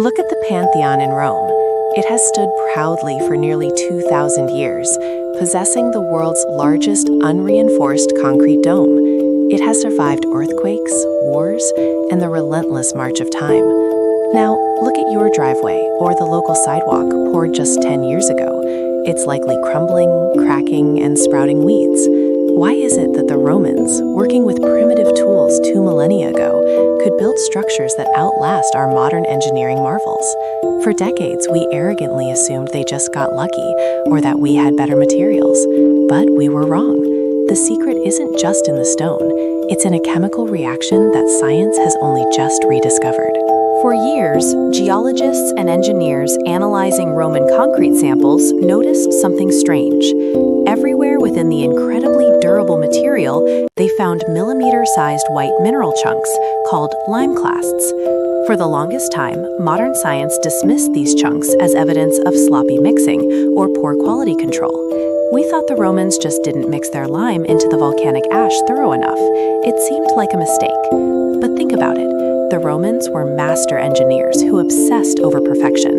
Look at the Pantheon in Rome. It has stood proudly for nearly 2,000 years, possessing the world's largest unreinforced concrete dome. It has survived earthquakes, wars, and the relentless march of time. Now, look at your driveway or the local sidewalk poured just 10 years ago. It's likely crumbling, cracking, and sprouting weeds. Why is it that the Romans, working with primitive tools 2 millennia ago, could build structures that outlast our modern engineering marvels? For decades, we arrogantly assumed they just got lucky or that we had better materials. But we were wrong. The secret isn't just in the stone. It's in a chemical reaction that science has only just rediscovered. For years, geologists and engineers analyzing Roman concrete samples noticed something strange. Everywhere within the incredibly durable material, they found millimeter-sized white mineral chunks called lime clasts. For the longest time, modern science dismissed these chunks as evidence of sloppy mixing or poor quality control. We thought the Romans just didn't mix their lime into the volcanic ash thorough enough. It seemed like a mistake. But think about it. The Romans were master engineers who obsessed over perfection.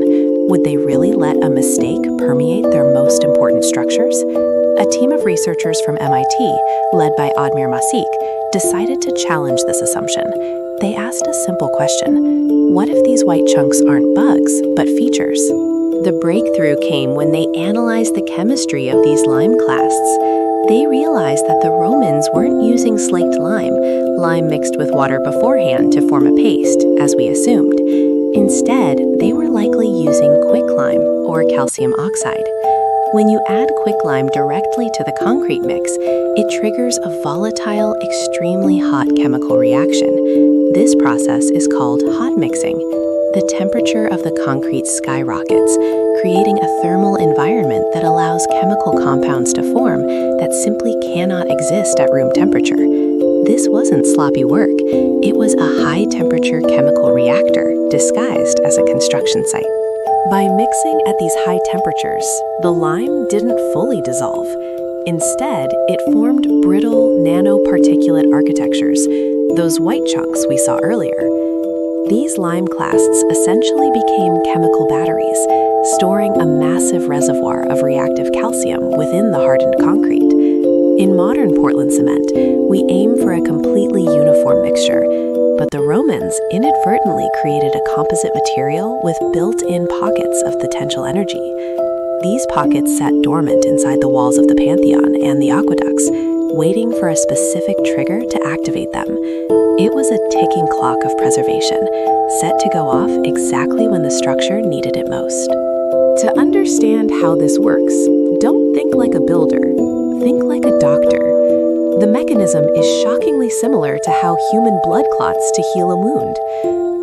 Would they really let a mistake permeate their most important structures? A team of researchers from MIT, led by Admir Masik, decided to challenge this assumption. They asked a simple question: what if these white chunks aren't bugs, but features? The breakthrough came when they analyzed the chemistry of these lime clasts. They realized that the Romans weren't using slaked lime mixed with water beforehand to form a paste, as we assumed. Instead, they were likely using quicklime, or calcium oxide. When you add quicklime directly to the concrete mix, it triggers a volatile, extremely hot chemical reaction. This process is called hot mixing. The temperature of the concrete skyrockets, creating a thermal environment that allows chemical compounds to form that simply cannot exist at room temperature. This wasn't sloppy work. It was a high-temperature chemical reactor disguised as a construction site. By mixing at these high temperatures, the lime didn't fully dissolve. Instead, it formed brittle nanoparticulate architectures, those white chunks we saw earlier. These lime clasts essentially became chemical batteries, storing a massive reservoir of reactive calcium within the hardened concrete. In modern Portland cement, we aim for a completely uniform mixture, but the Romans inadvertently created a composite material with built-in pockets of potential energy. These pockets sat dormant inside the walls of the Pantheon and the aqueducts, waiting for a specific trigger to activate them. It was a ticking clock of preservation, set to go off exactly when the structure needed it most. To understand how this works, don't think like a builder, think like a doctor. The mechanism is shockingly similar to how human blood clots to heal a wound.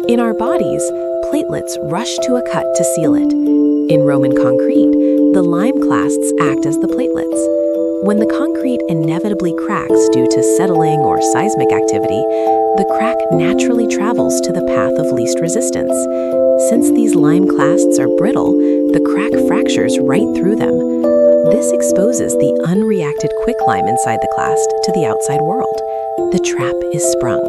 In our bodies, platelets rush to a cut to seal it. In Roman concrete, the lime clasts act as the platelets. When the concrete inevitably cracks due to settling or seismic activity, the crack naturally travels to the path of least resistance. Since these lime clasts are brittle, the crack fractures right through them. This exposes the unreacted quicklime inside the clast to the outside world. The trap is sprung.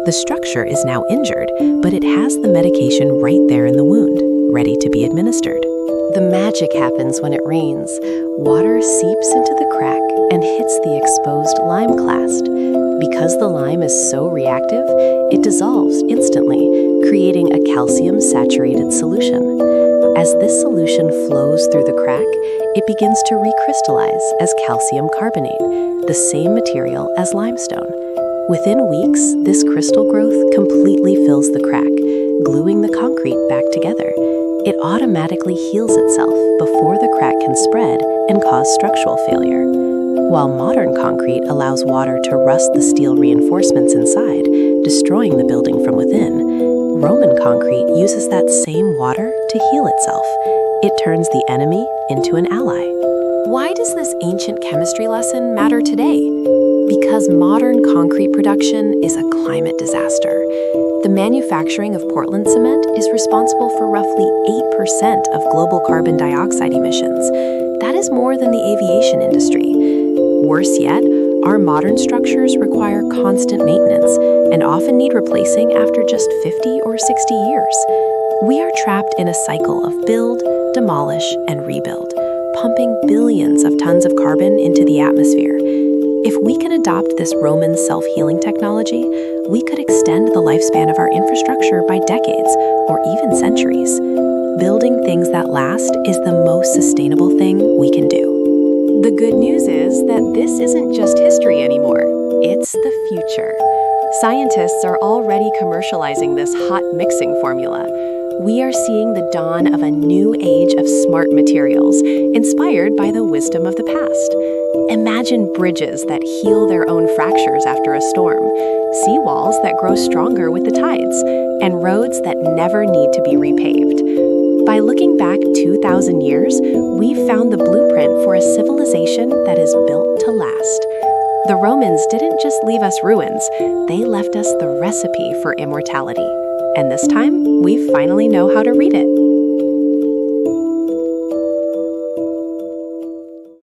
The structure is now injured, but it has the medication right there in the wound, ready to be administered. The magic happens when it rains. Water seeps into the crack and hits the exposed lime clast. Because the lime is so reactive, it dissolves instantly, creating a calcium-saturated solution. As this solution flows through the crack, it begins to recrystallize as calcium carbonate, the same material as limestone. Within weeks, this crystal growth completely fills the crack, gluing the concrete back together. It automatically heals itself before the crack can spread and cause structural failure. While modern concrete allows water to rust the steel reinforcements inside, destroying the building from within, Roman concrete uses that same water to heal itself. It turns the enemy into an ally. Why does this ancient chemistry lesson matter today? Because modern concrete production is a climate disaster. The manufacturing of Portland cement is responsible for roughly 8% of global carbon dioxide emissions. That is more than the aviation industry. Worse yet, our modern structures require constant maintenance and often need replacing after just 50 or 60 years. We are trapped in a cycle of build, demolish, and rebuild, pumping billions of tons of carbon into the atmosphere. If we can adopt this Roman self-healing technology, we could extend the lifespan of our infrastructure by decades or even centuries. Building things that last is the most sustainable thing we can do. The good news is that this isn't just history anymore, it's the future. Scientists are already commercializing this hot mixing formula. We are seeing the dawn of a new age of smart materials, inspired by the wisdom of the past. Imagine bridges that heal their own fractures after a storm, seawalls that grow stronger with the tides, and roads that never need to be repaved. By looking back 2,000 years, we've found the blueprint for a civilization that is built to last. The Romans didn't just leave us ruins, they left us the recipe for immortality. And this time, we finally know how to read it.